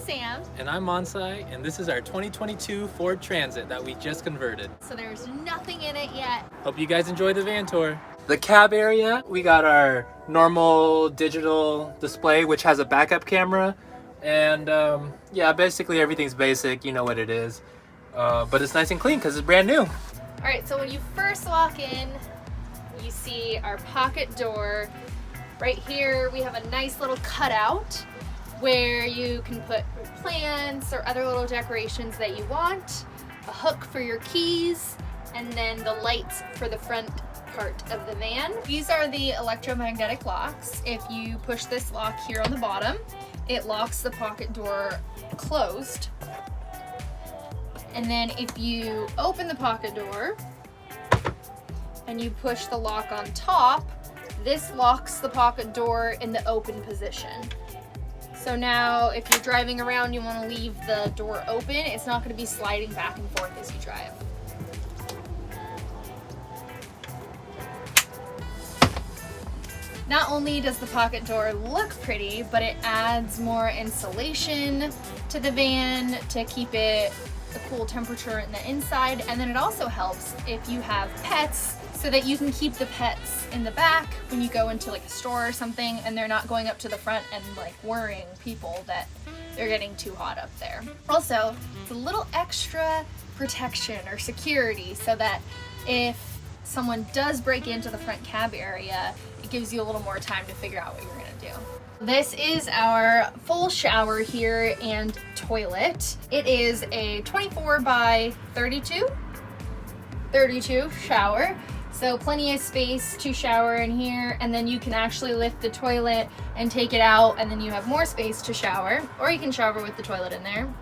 Sam. And I'm Mansai, and this is our 2022 Ford Transit that we just converted. So there's nothing in it yet. Hope you guys enjoy the van tour. The cab area, we got our normal digital display, which has a backup camera. And yeah, basically everything's basic, you know what it is. But it's nice and clean because it's brand new. All right, so when you first walk in, you see our pocket door. Right here, we have a nice little cutout where you can put plants or other little decorations that you want, a hook for your keys, and then the lights for the front part of the van. These are the electromagnetic locks. If you push this lock here on the bottom, it locks the pocket door closed. And then if you open the pocket door and you push the lock on top, this locks the pocket door in the open position. So now if you're driving around, you want to leave the door open, it's not going to be sliding back and forth as you drive. Not only does the pocket door look pretty, but it adds more insulation to the van to keep it a cool temperature in the inside. And then it also helps if you have pets, so that you can keep the pets in the back when you go into like a store or something, and they're not going up to the front and like worrying people that they're getting too hot up there. Also, it's a little extra protection or security so that if someone does break into the front cab area, it gives you a little more time to figure out what you're gonna do. This is our full shower here and toilet. It is a 24 by 32 shower. So plenty of space to shower in here, and then you can actually lift the toilet and take it out, and then you have more space to shower, or you can shower with the toilet in there.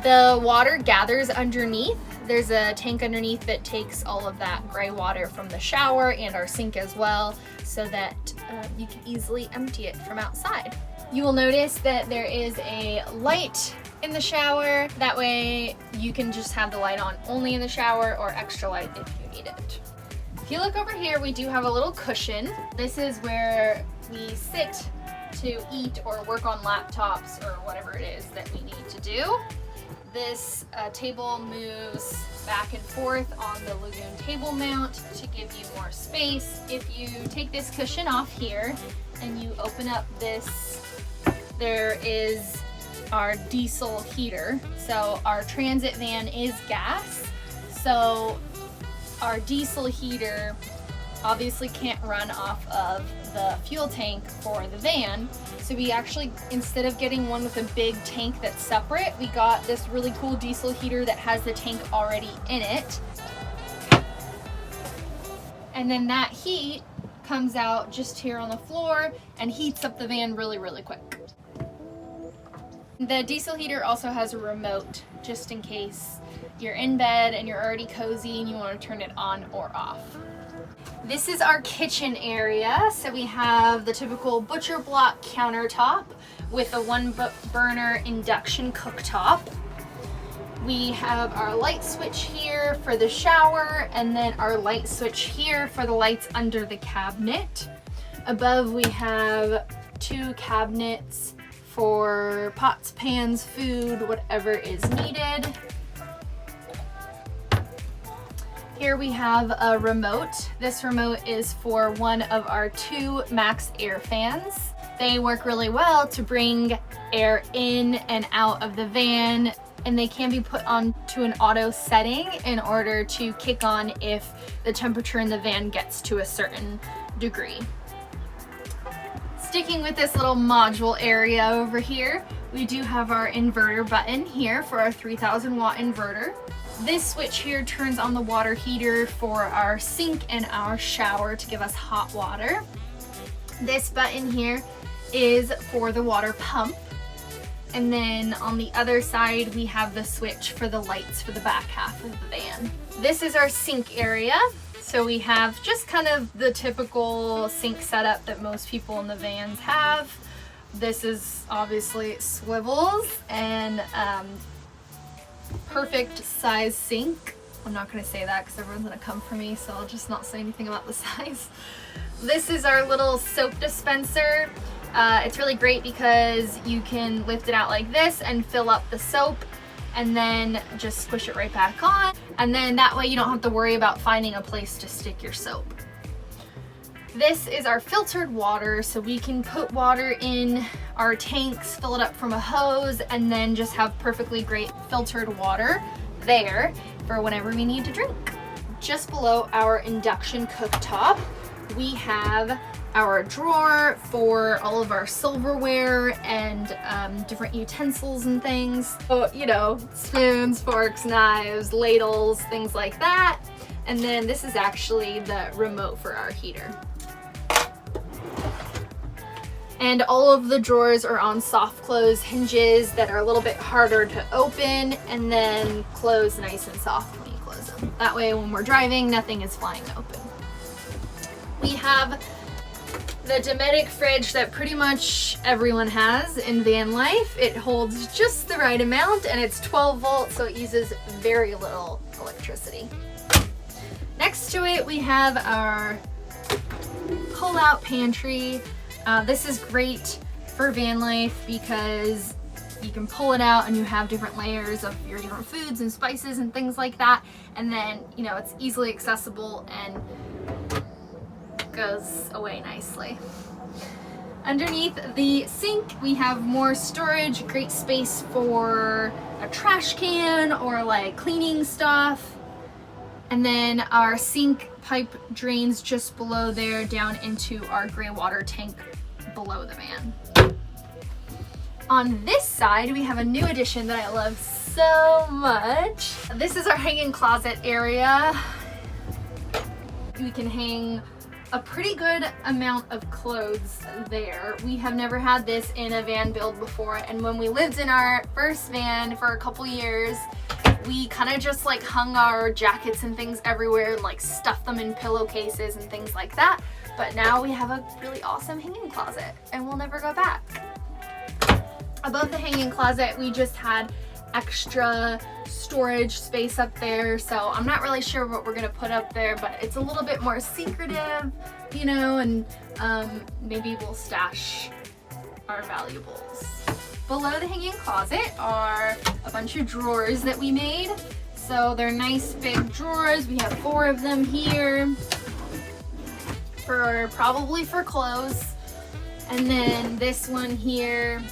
The water gathers underneath. There's a tank underneath that takes all of that gray water from the shower and our sink as well, so that you can easily empty it from outside. You will notice that there is a light in the shower. That way you can just have the light on only in the shower, or extra light if you need it. If you look over here, we do have a little cushion. This is where we sit to eat or work on laptops or whatever it is that we need to do. This table moves back and forth on the Lagoon table mount to give you more space. If you take this cushion off here and you open up this, there is our diesel heater. So our transit van is gas, so our diesel heater obviously can't run off of the fuel tank for the van. So we actually, instead of getting one with a big tank that's separate, we got this really cool diesel heater that has the tank already in it. And then that heat comes out just here on the floor and heats up the van really, really quick. The diesel heater also has a remote, just in case you're in bed and you're already cozy and you want to turn it on or off. This is our kitchen area. So we have the typical butcher block countertop with a 1-burner induction cooktop. We have our light switch here for the shower, and then our light switch here for the lights under the cabinet. Above we have 2 cabinets for pots, pans, food, whatever is needed. Here we have a remote. This remote is for one of our 2 Max Air fans. They work really well to bring air in and out of the van, and they can be put on to an auto setting in order to kick on if the temperature in the van gets to a certain degree. Sticking with this little module area over here, we do have our inverter button here for our 3000 watt inverter. This switch here turns on the water heater for our sink and our shower to give us hot water. This button here is for the water pump. And then on the other side, we have the switch for the lights for the back half of the van. This is our sink area. So we have just kind of the typical sink setup that most people in the vans have. This is obviously swivels and perfect size sink. I'm not going to say that because everyone's going to come for me, so I'll just not say anything about the size. This is our little soap dispenser. It's really great because you can lift it out like this and fill up the soap and then just squish it right back on. And then that way you don't have to worry about finding a place to stick your soap. This is our filtered water, so we can put water in our tanks, fill it up from a hose, and then just have perfectly great filtered water there for whenever we need to drink. Just below our induction cooktop, we have our drawer for all of our silverware and different utensils and things. So, you know, spoons, forks, knives, ladles, things like that. And then this is actually the remote for our heater. And all of the drawers are on soft close hinges that are a little bit harder to open and then close nice and soft when you close them. That way when we're driving, nothing is flying open. We have the Dometic fridge that pretty much everyone has in van life. It holds just the right amount and it's 12 volts, so it uses very little electricity. Next to it, we have our pull-out pantry. This is great for van life because you can pull it out and you have different layers of your different foods and spices and things like that. And then, you know, it's easily accessible and goes away nicely. Underneath the sink, we have more storage, great space for a trash can or like cleaning stuff. And then our sink pipe drains just below there down into our gray water tank below the van. On this side, we have a new addition that I love so much. This is our hanging closet area. We can hang a pretty good amount of clothes there. We have never had this in a van build before, and when we lived in our first van for a couple years, we kind of just like hung our jackets and things everywhere and like stuffed them in pillowcases and things like that. But now we have a really awesome hanging closet and we'll never go back. Above the hanging closet, we just had extra storage space up there, so I'm not really sure what we're gonna put up there, but it's a little bit more secretive, you know, and maybe we'll stash our valuables. Below the hanging closet are a bunch of drawers that we made. So they're nice big drawers. We have 4 of them here probably for clothes. And then this one here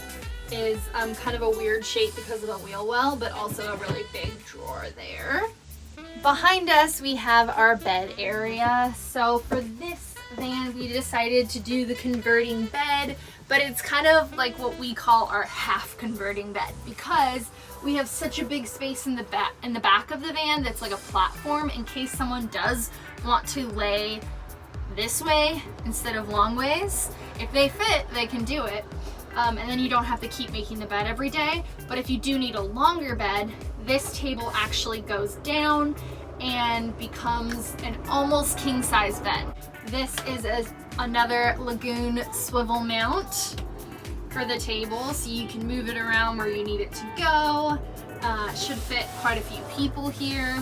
is kind of a weird shape because of the wheel well, but also a really big drawer there. Behind us, we have our bed area. So for this van, we decided to do the converting bed, but it's kind of like what we call our half converting bed because we have such a big space in the back of the van that's like a platform in case someone does want to lay this way instead of long ways. If they fit, they can do it. And then you don't have to keep making the bed every day. But if you do need a longer bed, this table actually goes down and becomes an almost king size bed. This is another Lagoon swivel mount for the table, so you can move it around where you need it to go. Should fit quite a few people here.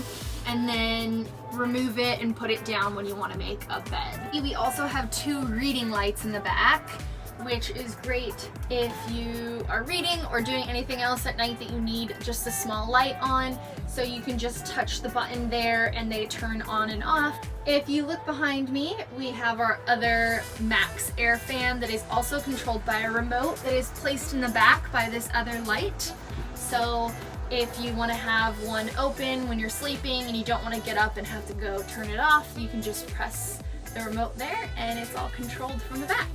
And then remove it and put it down when you want to make a bed. We also have 2 reading lights in the back, which is great if you are reading or doing anything else at night that you need just a small light on. So you can just touch the button there and they turn on and off. If you look behind me, we have our other Max air fan that is also controlled by a remote that is placed in the back by this other light. So if you want to have one open when you're sleeping and you don't want to get up and have to go turn it off, you can just press the remote there and it's all controlled from the back.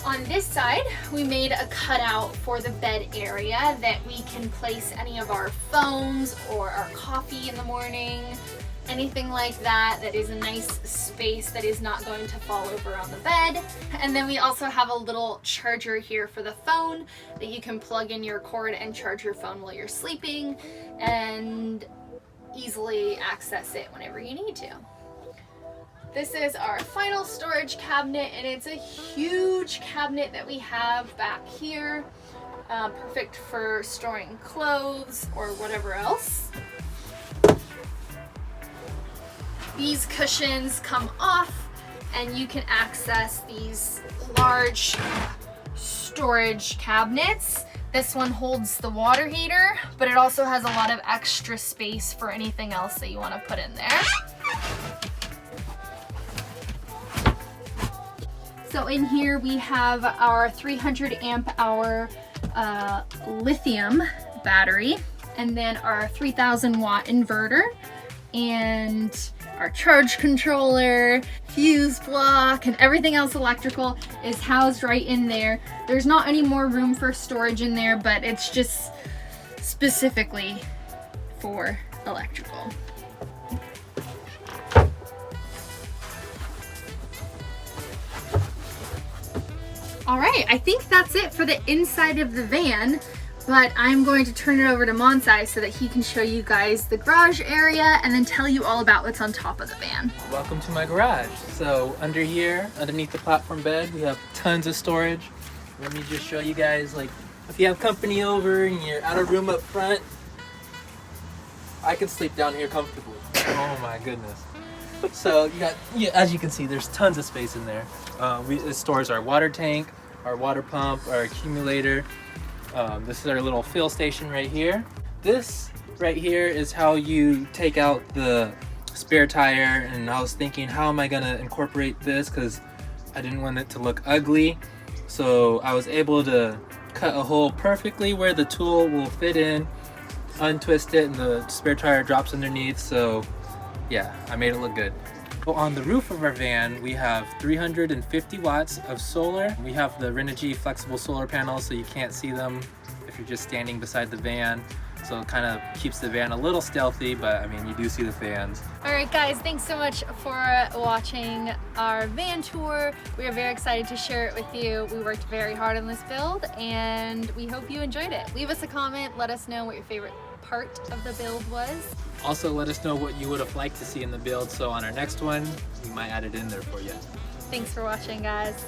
On this side, we made a cutout for the bed area that we can place any of our phones or our coffee in the morning, anything like that, that is a nice space that is not going to fall over on the bed. And then we also have a little charger here for the phone that you can plug in your cord and charge your phone while you're sleeping and easily access it whenever you need to. This is our final storage cabinet, and it's a huge cabinet that we have back here. Perfect for storing clothes or whatever else. These cushions come off and you can access these large storage cabinets. This one holds the water heater, but it also has a lot of extra space for anything else that you want to put in there. So in here we have our 300 amp hour lithium battery, and then our 3000 watt inverter, and our charge controller, fuse block, and everything else electrical is housed right in there. There's not any more room for storage in there, but it's just specifically for electrical. All right, I think that's it for the inside of the van, but I'm going to turn it over to Mansai so that he can show you guys the garage area and then tell you all about what's on top of the van. Welcome to my garage. So under here, underneath the platform bed, we have tons of storage. Let me just show you guys, like, if you have company over and you're out of room up front, I can sleep down here comfortably. Oh my goodness. So you got, as you can see, there's tons of space in there. It stores our water tank, our water pump, our accumulator. This is our little fill station right here. This right here is how you take out the spare tire, and I was thinking, how am I gonna incorporate this, because I didn't want it to look ugly. So I was able to cut a hole perfectly where the tool will fit in, untwist it, and the spare tire drops underneath. So yeah, I made it look good. Well, on the roof of our van, we have 350 watts of solar. We have the Renogy flexible solar panels, so you can't see them if you're just standing beside the van. So it kind of keeps the van a little stealthy, but I mean, you do see the fans. All right, guys, thanks so much for watching our van tour. We are very excited to share it with you. We worked very hard on this build, and we hope you enjoyed it. Leave us a comment, let us know what your favorite part of the build was. Also, let us know what you would have liked to see in the build, so on our next one, we might add it in there for you. Thanks for watching, guys.